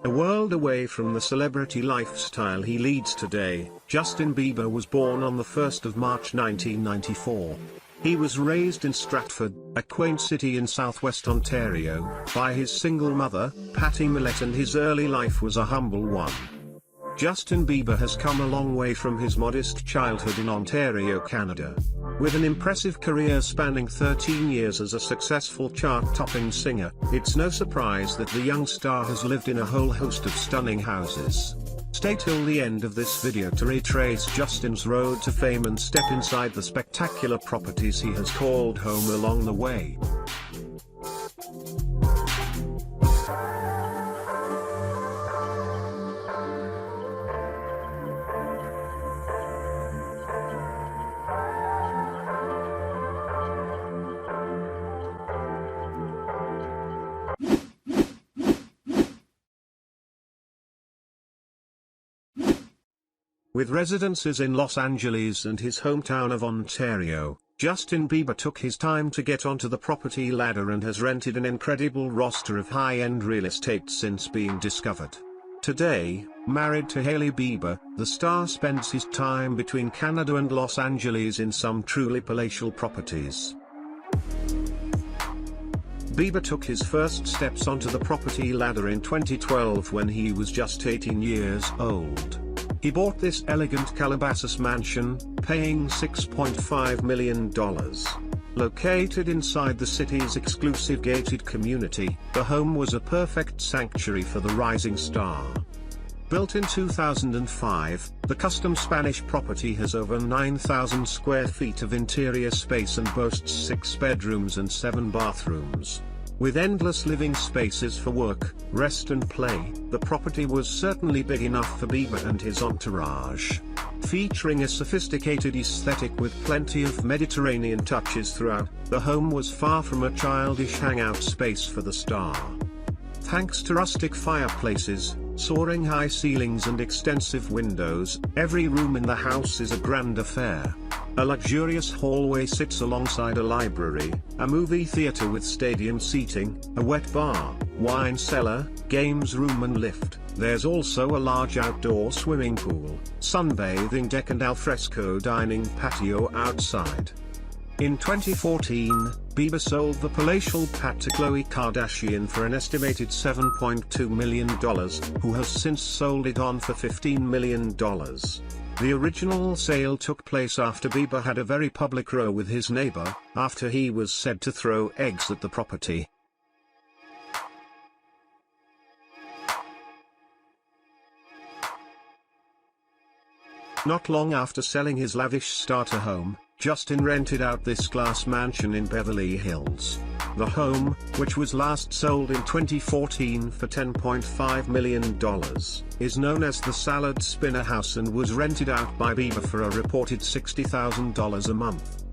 A world away from the celebrity lifestyle he leads today, Justin Bieber was born on the 1st of March 1994. He was raised in Stratford, a quaint city in southwest Ontario, by his single mother, Patty Millett, and his early life was a humble one. Justin Bieber has come a long way from his modest childhood in Ontario, Canada. With an impressive career spanning 13 years as a successful chart-topping singer, it's no surprise that the young star has lived in a whole host of stunning houses. Stay till the end of this video to retrace Justin's road to fame and step inside the spectacular properties he has called home along the way. With residences in Los Angeles and his hometown of Ontario, Justin Bieber took his time to get onto the property ladder and has rented an incredible roster of high-end real estate since being discovered. Today, married to Hailey Bieber, the star spends his time between Canada and Los Angeles in some truly palatial properties. Bieber took his first steps onto the property ladder in 2012 when he was just 18 years old. He bought this elegant Calabasas mansion, paying $6.5 million. Located inside the city's exclusive gated community, the home was a perfect sanctuary for the rising star. Built in 2005, the custom Spanish property has over 9,000 square feet of interior space and boasts 6 bedrooms and 7 bathrooms. With endless living spaces for work, rest and play, the property was certainly big enough for Bieber and his entourage. Featuring a sophisticated aesthetic with plenty of Mediterranean touches throughout, the home was far from a childish hangout space for the star. Thanks to rustic fireplaces, soaring high ceilings and extensive windows, every room in the house is a grand affair. A luxurious hallway sits alongside a library, a movie theater with stadium seating, a wet bar, wine cellar, games room and lift. There's also a large outdoor swimming pool, sunbathing deck and alfresco dining patio outside. In 2014, Bieber sold the palatial pad to Khloe Kardashian for an estimated $7.2 million, who has since sold it on for $15 million. The original sale took place after Bieber had a very public row with his neighbor, after he was said to throw eggs at the property. Not long after selling his lavish starter home, Justin rented out this glass mansion in Beverly Hills. The home, which was last sold in 2014 for $10.5 million, is known as the Salad Spinner House and was rented out by Bieber for a reported $60,000 a month.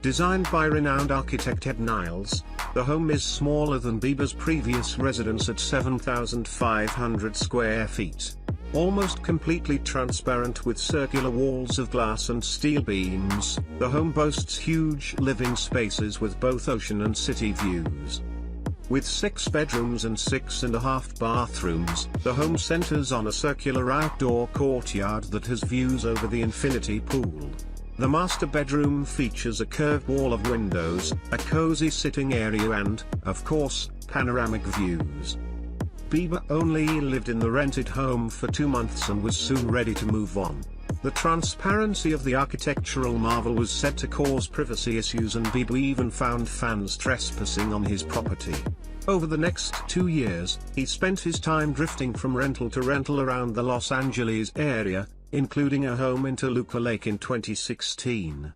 Designed by renowned architect Ed Niles, the home is smaller than Bieber's previous residence at 7,500 square feet. Almost completely transparent with circular walls of glass and steel beams, the home boasts huge living spaces with both ocean and city views. With 6 bedrooms and 6.5 bathrooms, the home centers on a circular outdoor courtyard that has views over the infinity pool. The master bedroom features a curved wall of windows, a cozy sitting area and, of course, panoramic views. Bieber only lived in the rented home for 2 months and was soon ready to move on. The transparency of the architectural marvel was said to cause privacy issues, and Bieber even found fans trespassing on his property. Over the next 2 years, he spent his time drifting from rental to rental around the Los Angeles area, including a home in Toluca Lake in 2016.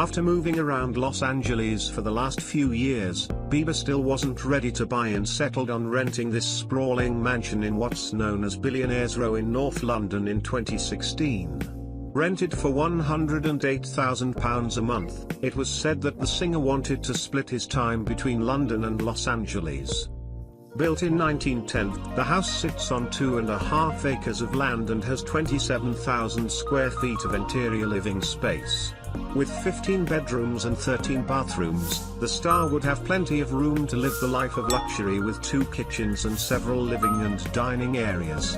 After moving around Los Angeles for the last few years, Bieber still wasn't ready to buy and settled on renting this sprawling mansion in what's known as Billionaires Row in North London in 2016. Rented for £108,000 a month, it was said that the singer wanted to split his time between London and Los Angeles. Built in 1910, the house sits on 2.5 acres of land and has 27,000 square feet of interior living space. With 15 bedrooms and 13 bathrooms, the star would have plenty of room to live the life of luxury with 2 kitchens and several living and dining areas.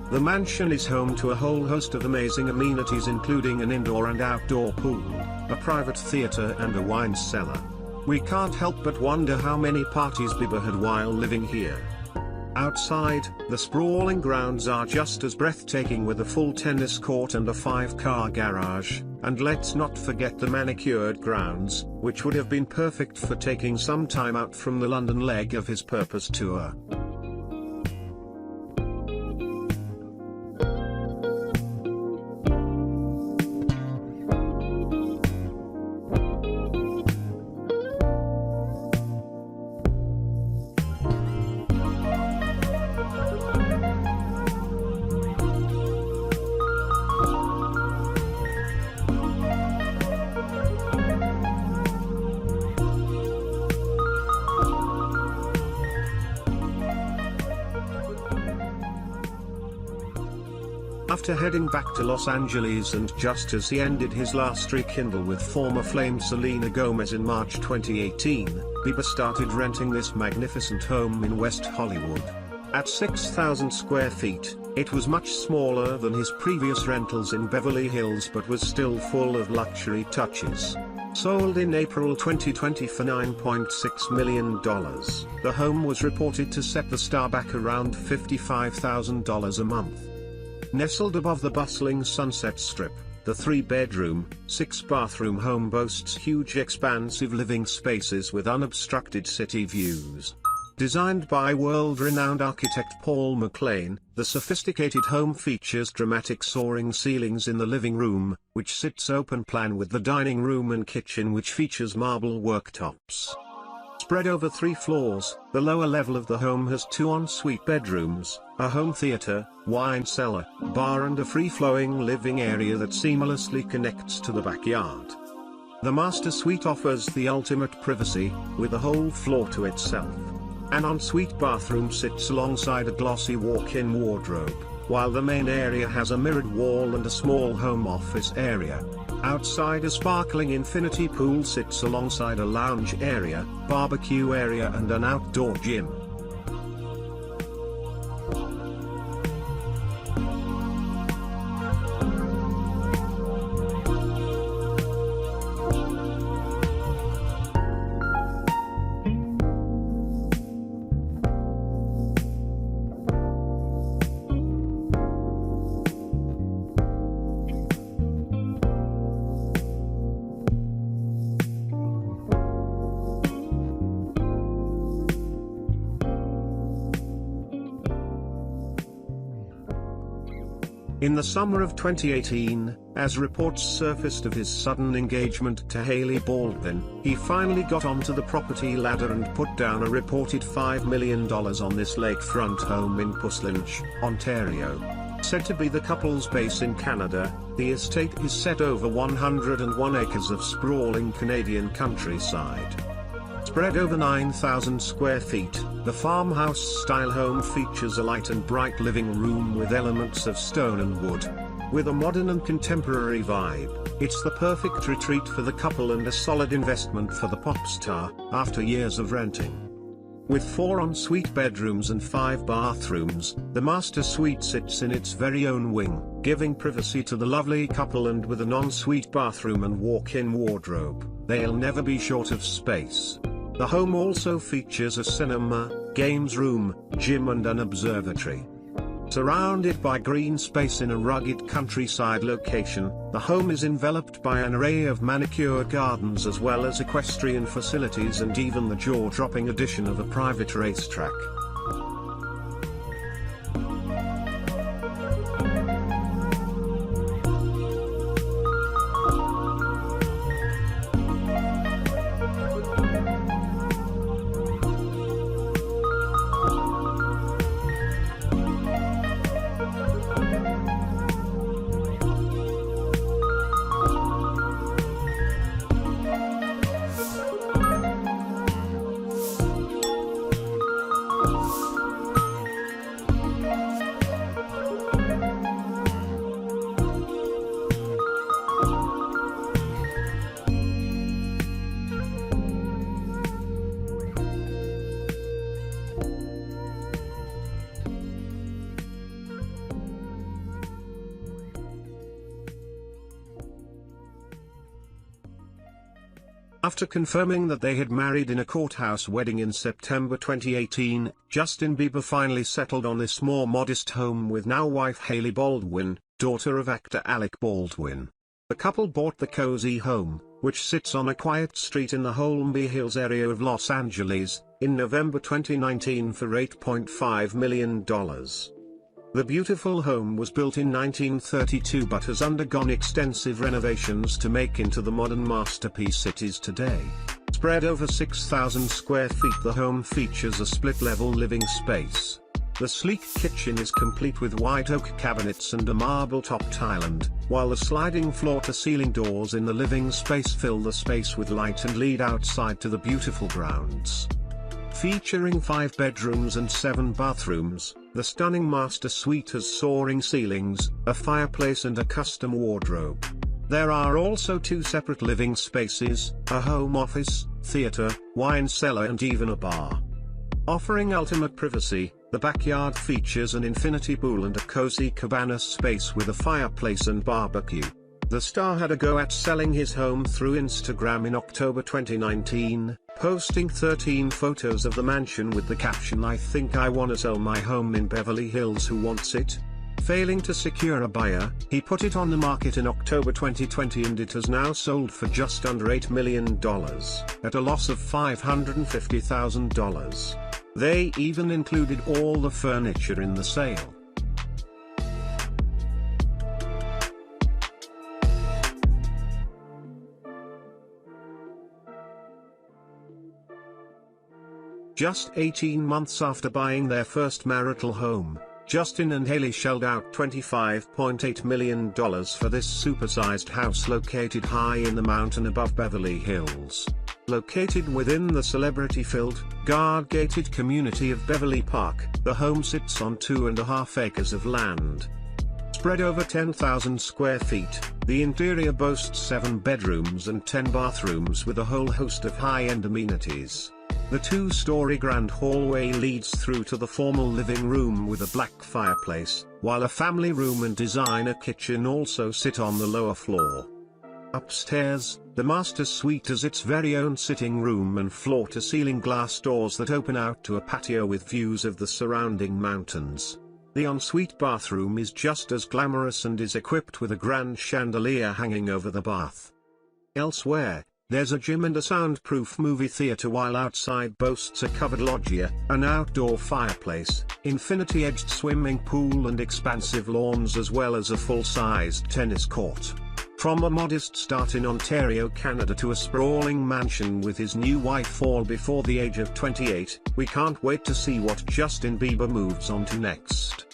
The mansion is home to a whole host of amazing amenities including an indoor and outdoor pool, a private theater and a wine cellar. We can't help but wonder how many parties Bieber had while living here. Outside, the sprawling grounds are just as breathtaking with a full tennis court and a 5-car garage, and let's not forget the manicured grounds, which would have been perfect for taking some time out from the London leg of his Purpose tour. After heading back to Los Angeles and just as he ended his last rekindle with former Flame Selena Gomez in March 2018, Bieber started renting this magnificent home in West Hollywood. At 6,000 square feet, it was much smaller than his previous rentals in Beverly Hills but was still full of luxury touches. Sold in April 2020 for $9.6 million, the home was reported to set the star back around $55,000 a month. Nestled above the bustling Sunset Strip, the 3-bedroom, 6-bathroom home boasts huge expansive living spaces with unobstructed city views. Designed by world-renowned architect Paul McLean, the sophisticated home features dramatic soaring ceilings in the living room, which sits open-plan with the dining room and kitchen which features marble worktops. Spread over 3 floors, the lower level of the home has 2 en-suite bedrooms, a home theater, wine cellar, bar and a free-flowing living area that seamlessly connects to the backyard. The master suite offers the ultimate privacy, with a whole floor to itself. An ensuite bathroom sits alongside a glossy walk-in wardrobe, while the main area has a mirrored wall and a small home office area. Outside, a sparkling infinity pool sits alongside a lounge area, barbecue area and an outdoor gym. In the summer of 2018, as reports surfaced of his sudden engagement to Hailey Baldwin, he finally got onto the property ladder and put down a reported $5 million on this lakefront home in Puslinch, Ontario. Said to be the couple's base in Canada, the estate is set over 101 acres of sprawling Canadian countryside. Spread over 9,000 square feet, the farmhouse-style home features a light and bright living room with elements of stone and wood. With a modern and contemporary vibe, it's the perfect retreat for the couple and a solid investment for the pop star, after years of renting. With 4 en-suite bedrooms and 5 bathrooms, the master suite sits in its very own wing, giving privacy to the lovely couple, and with an en-suite bathroom and walk-in wardrobe, they'll never be short of space. The home also features a cinema, games room, gym and an observatory. Surrounded by green space in a rugged countryside location, the home is enveloped by an array of manicured gardens as well as equestrian facilities and even the jaw-dropping addition of a private racetrack. After confirming that they had married in a courthouse wedding in September 2018, Justin Bieber finally settled on this more modest home with now wife Hailey Baldwin, daughter of actor Alec Baldwin. The couple bought the cozy home, which sits on a quiet street in the Holmby Hills area of Los Angeles, in November 2019 for $8.5 million. The beautiful home was built in 1932 but has undergone extensive renovations to make into the modern masterpiece it is today. Spread over 6,000 square feet, the home features a split-level living space. The sleek kitchen is complete with white oak cabinets and a marble-topped island, while the sliding floor-to-ceiling doors in the living space fill the space with light and lead outside to the beautiful grounds. Featuring 5 bedrooms and 7 bathrooms, the stunning master suite has soaring ceilings, a fireplace and a custom wardrobe. There are also 2 separate living spaces, a home office, theater, wine cellar and even a bar. Offering ultimate privacy, the backyard features an infinity pool and a cozy cabana space with a fireplace and barbecue. The star had a go at selling his home through Instagram in October 2019, posting 13 photos of the mansion with the caption, "I think I wanna sell my home in Beverly Hills, who wants it?" Failing to secure a buyer, he put it on the market in October 2020 and it has now sold for just under $8 million, at a loss of $550,000. They even included all the furniture in the sale. Just 18 months after buying their first marital home, Justin and Hailey shelled out $25.8 million for this supersized house located high in the mountain above Beverly Hills. Located within the celebrity-filled, guard-gated community of Beverly Park, the home sits on 2.5 acres of land. Spread over 10,000 square feet, the interior boasts 7 bedrooms and 10 bathrooms with a whole host of high-end amenities. The 2-story grand hallway leads through to the formal living room with a black fireplace, while a family room and designer kitchen also sit on the lower floor. Upstairs, the master suite has its very own sitting room and floor-to-ceiling glass doors that open out to a patio with views of the surrounding mountains. The ensuite bathroom is just as glamorous and is equipped with a grand chandelier hanging over the bath. Elsewhere, there's a gym and a soundproof movie theater, while outside boasts a covered loggia, an outdoor fireplace, infinity-edged swimming pool and expansive lawns, as well as a full-sized tennis court. From a modest start in Ontario, Canada, to a sprawling mansion with his new wife all before the age of 28, we can't wait to see what Justin Bieber moves on to next.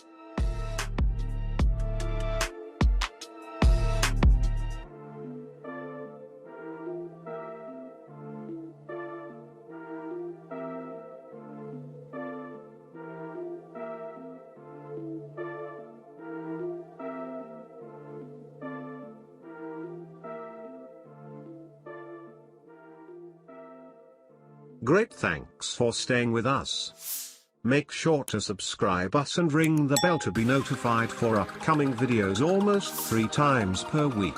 Great, thanks for staying with us. Make sure to subscribe us and ring the bell to be notified for upcoming videos almost 3 times per week.